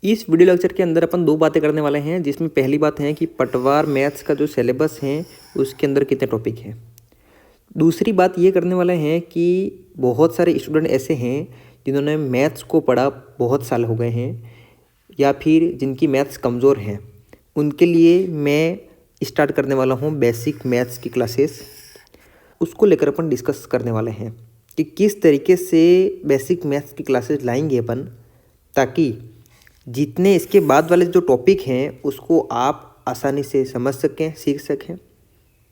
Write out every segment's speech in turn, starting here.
इस video lecture के अंदर अपन दो बातें करने वाले हैं, जिसमें पहली बात है कि पटवार मैथ्स का जो सिलेबस है उसके अंदर कितने टॉपिक हैं। दूसरी बात ये करने वाले हैं कि बहुत सारे स्टूडेंट ऐसे हैं जिन्होंने मैथ्स को पढ़ा बहुत साल हो गए हैं या फिर जिनकी मैथ्स कमज़ोर हैं, उनके लिए मैं स्टार्ट करने वाला हूँ बेसिक मैथ्स की क्लासेस। उसको लेकर अपन डिस्कस करने वाले हैं कि किस तरीके से बेसिक मैथ्स की क्लासेस लाएंगे अपन, ताकि जितने इसके बाद वाले जो टॉपिक हैं उसको आप आसानी से समझ सकें, सीख सकें,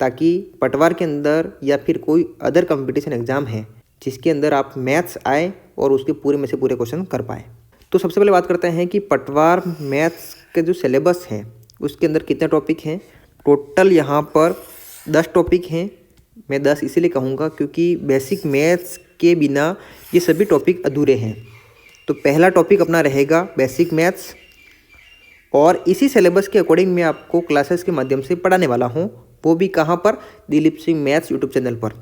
ताकि पटवार के अंदर या फिर कोई अदर कंपटीशन एग्ज़ाम है जिसके अंदर आप मैथ्स आए और उसके पूरे में से पूरे क्वेश्चन कर पाए। तो सबसे पहले बात करते हैं कि पटवार मैथ्स के जो सिलेबस है उसके अंदर कितने टॉपिक हैं। टोटल यहाँ पर 10 टॉपिक हैं। मैं 10 इसीलिए कहूँगा क्योंकि बेसिक मैथ्स के बिना ये सभी टॉपिक अधूरे हैं। तो पहला टॉपिक अपना रहेगा बेसिक मैथ्स, और इसी सिलेबस के अकॉर्डिंग मैं आपको क्लासेस के माध्यम से पढ़ाने वाला हूँ, वो भी कहाँ पर, Dilip Singh maths YouTube channel पर।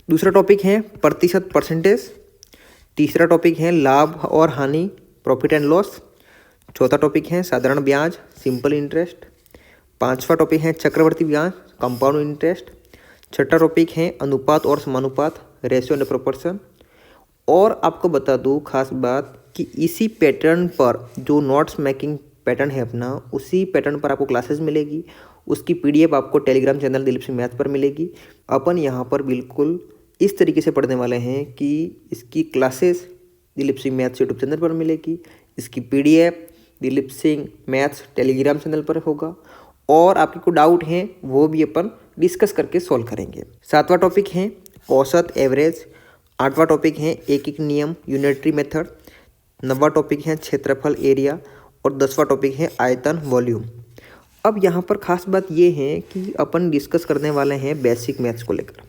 दूसरा टॉपिक है प्रतिशत परसेंटेज। तीसरा टॉपिक है लाभ और हानि, प्रॉफिट एंड लॉस। चौथा टॉपिक है साधारण ब्याज, सिंपल इंटरेस्ट। पांचवा टॉपिक है चक्रवर्ती ब्याज, कंपाउंड इंटरेस्ट। छठा टॉपिक है अनुपात और समानुपात, रेशियो एंड प्रोपोर्शन। और आपको बता दूँ खास बात कि इसी पैटर्न पर जो नोट्स मेकिंग पैटर्न है अपना, उसी पैटर्न पर आपको क्लासेस मिलेगी। उसकी पीडीएफ आपको Telegram channel Dilip Singh maths पर मिलेगी। अपन यहाँ पर बिल्कुल इस तरीके से पढ़ने वाले हैं कि इसकी classes Dilip Singh maths YouTube channel पर मिलेगी, इसकी PDF Dilip Singh maths Telegram channel पर होगा, और आपके को डाउट हैं वो भी अपन डिस्कस करके सॉल्व करेंगे। सातवां टॉपिक है औसत, एवरेज। आठवां टॉपिक है एक एक नियम, यूनिटरी मेथड। नौवां टॉपिक है क्षेत्रफल, एरिया। और 10वां टॉपिक है आयतन, वॉल्यूम। अब यहाँ पर खास बात ये है कि अपन डिस्कस करने वाले हैं बेसिक मैथ्स को लेकर।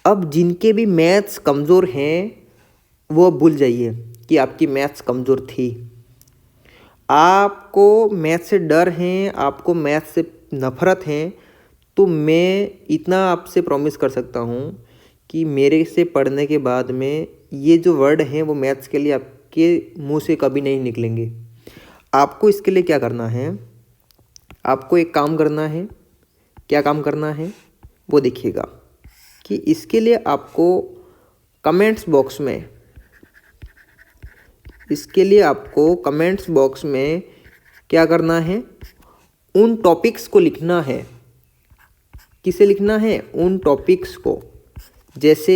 अब जिनके भी मैथ्स कमज़ोर हैं वो भूल जाइए कि आपकी मैथ्स कमज़ोर थी। आपको मैथ्स से डर है, आपको मैथ्स से नफरत है, तो मैं इतना आपसे प्रॉमिस कर सकता हूँ कि मेरे से पढ़ने के बाद में ये जो वर्ड हैं वो मैथ्स के लिए आपके मुंह से कभी नहीं निकलेंगे। आपको इसके लिए क्या करना है, आपको एक काम करना है। क्या काम करना है वो देखिएगा कि इसके लिए आपको कमेंट्स बॉक्स में, इसके लिए आपको कमेंट्स बॉक्स में क्या करना है, उन टॉपिक्स को लिखना है। किसे लिखना है? उन टॉपिक्स को। जैसे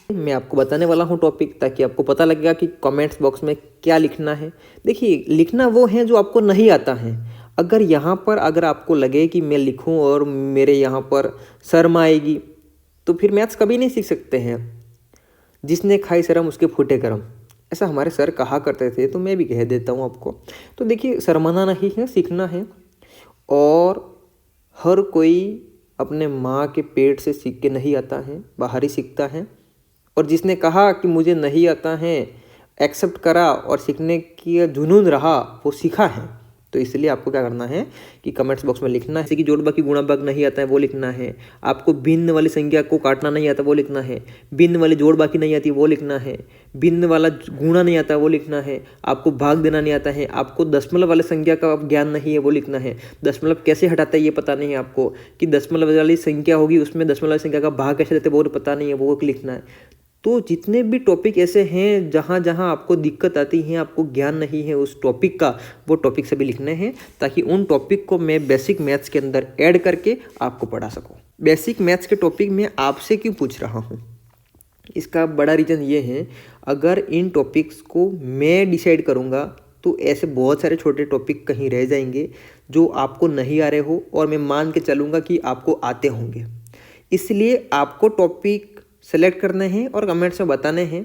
मैं आपको बताने वाला हूँ टॉपिक, ताकि आपको पता लगेगा कि कमेंट्स बॉक्स में क्या लिखना है। देखिए, लिखना वो है जो आपको नहीं आता है। अगर यहाँ पर अगर आपको लगे कि मैं लिखूँ और मेरे यहाँ पर शर्म आएगी, तो फिर मैथ्स कभी नहीं सीख सकते हैं। जिसने खाई शर्म उसके फूटे कर्म, ऐसा हमारे सर कहा करते थे, तो मैं भी कह देता हूँ आपको। तो देखिए, शर्माना नहीं है, सीखना है। और हर कोई अपने माँ के पेट से सीख के नहीं आता है, बाहर ही सीखता है। और जिसने कहा कि मुझे नहीं आता है, एक्सेप्ट करा और सीखने की जुनून रहा, वो सीखा है। तो इसलिए आपको क्या करना है कि कमेंट्स बॉक्स में लिखना है। जैसे कि जोड़ बाकी गुणा भाग नहीं आता है वो लिखना है, आपको भिन्न वाली संख्या को काटना नहीं आता वो लिखना है, भिन्न वाली जोड़ बाकी नहीं आती वो लिखना है, भिन्न वाला गुणा नहीं आता वो लिखना है, आपको भाग देना नहीं आता है, आपको दशमलव वाले संख्या का ज्ञान नहीं है वो लिखना है, दशमलव कैसे हटाता है ये पता नहीं है आपको, कि दशमलव वाली संख्या होगी उसमें दशमलव वाली संख्या का भाग कैसे देते वो पता नहीं है, वो लिखना है। तो जितने भी टॉपिक ऐसे हैं जहाँ जहाँ आपको दिक्कत आती है, आपको ज्ञान नहीं है उस टॉपिक का, वो टॉपिक सभी लिखने हैं, ताकि उन टॉपिक को मैं बेसिक मैथ्स के अंदर ऐड करके आपको पढ़ा सकूं। बेसिक मैथ्स के टॉपिक मैं आपसे क्यों पूछ रहा हूँ, इसका बड़ा रीज़न ये है, अगर इन टॉपिक्स को मैं डिसाइड करूँगा तो ऐसे बहुत सारे छोटे टॉपिक कहीं रह जाएंगे जो आपको नहीं आ रहे हो, और मैं मान के चलूँगा कि आपको आते होंगे। इसलिए आपको टॉपिक सेलेक्ट करने हैं और कमेंट्स में बताने हैं,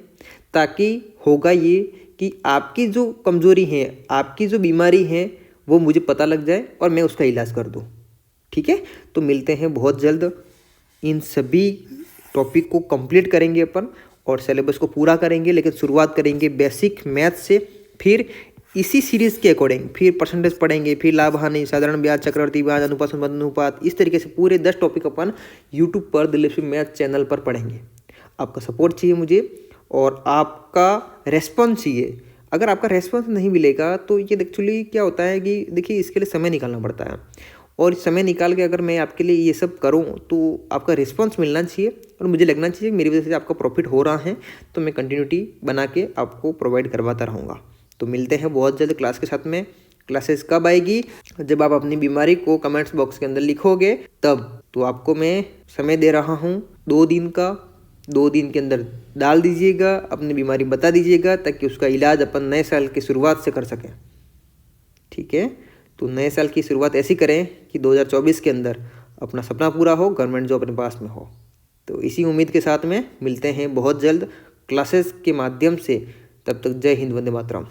ताकि होगा ये कि आपकी जो कमज़ोरी है, आपकी जो बीमारी है, वो मुझे पता लग जाए और मैं उसका इलाज कर दूँ। ठीक है, तो मिलते हैं बहुत जल्द। इन सभी टॉपिक को कंप्लीट करेंगे अपन और सिलेबस को पूरा करेंगे, लेकिन शुरुआत करेंगे बेसिक मैथ्स से। फिर इसी सीरीज़ के अकॉर्डिंग फिर परसेंटेज पढ़ेंगे, फिर लाभ हानि, साधारण ब्याज, चक्रवर्ती ब्याज, अनुपात संबंध अनुपात, इस तरीके से पूरे 10 टॉपिक अपन यूट्यूब पर दिलीप सिंह मैथ्स चैनल पर पढ़ेंगे। आपका सपोर्ट चाहिए मुझे और आपका रेस्पॉन्स चाहिए। अगर आपका रेस्पॉन्स नहीं मिलेगा तो ये एक्चुअली क्या होता है कि देखिए इसके लिए समय निकालना पड़ता है, और समय निकाल के अगर मैं आपके लिए ये सब करूँ तो आपका रिस्पॉन्स मिलना चाहिए और मुझे लगना चाहिए कि मेरी वजह से आपका प्रॉफिट हो रहा है, तो मैं कंटिन्यूटी बना के आपको प्रोवाइड करवाता रहूँगा। तो मिलते हैं बहुत जल्द क्लास के साथ में। क्लासेस कब आएगी? जब आप अपनी बीमारी को कमेंट्स बॉक्स के अंदर लिखोगे तब। तो आपको मैं समय दे रहा हूँ 2 दिन का, 2 दिन के अंदर डाल दीजिएगा, अपनी बीमारी बता दीजिएगा, ताकि उसका इलाज अपन नए साल की शुरुआत से कर सकें। ठीक है, तो नए साल की शुरुआत ऐसी करें कि 2024 के अंदर अपना सपना पूरा हो, गवर्नमेंट जॉब अपने पास में हो। तो इसी उम्मीद के साथ में मिलते हैं बहुत जल्द क्लासेस के माध्यम से। तब तक जय हिंद, वंदे मातरम।